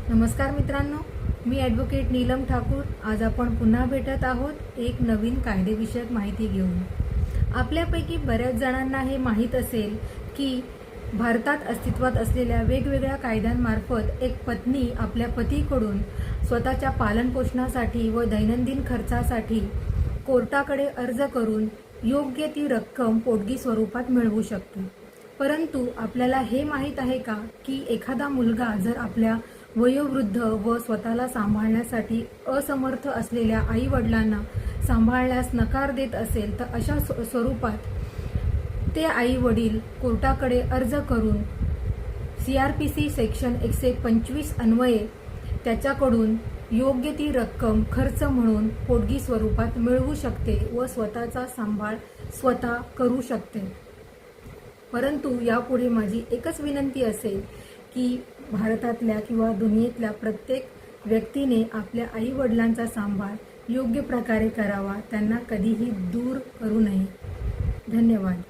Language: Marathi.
नमस्कार मित्रांनो, मी ॲडव्होकेट नीलम ठाकूर। आज आपण पुन्हा भेटत आहोत एक नवीन कायदेविषयक माहिती घेऊन। आपल्यापैकी बऱ्याच जणांना हे माहीत असेल की भारतात अस्तित्वात असलेल्या वेगवेगळ्या कायद्यांमार्फत एक पत्नी आपल्या पतीकडून स्वतःच्या पालनपोषणासाठी व दैनंदिन खर्चासाठी कोर्टाकडे अर्ज करून योग्य ती रक्कम पोटगी स्वरूपात मिळवू शकते। परंतु आपल्याला हे माहीत आहे का की एखादा मुलगा जर आपल्या वयोवृद्ध व स्वतःला सांभाळण्यासाठी असमर्थ असलेल्या आई वडिलांना सांभाळण्यास नकार देत असेल तर अशा स्वरूपात ते आई वडील कोर्टाकडे अर्ज करून CRPC सेक्शन 125 अन्वये त्याच्याकडून योग्य ती रक्कम खर्च म्हणून पोटगी स्वरूपात मिळवू शकते व स्वतःचा सांभाळ स्वतः करू शकते। परंतु यापुढे माझी एकच विनंती असेल की भारतातल्या किंवा दुनियेतल्या प्रत्येक व्यक्तीने आपल्या आई वडिलांचा सांभाळ योग्य प्रकारे करावा, त्यांना कधीही दूर करू नये। धन्यवाद।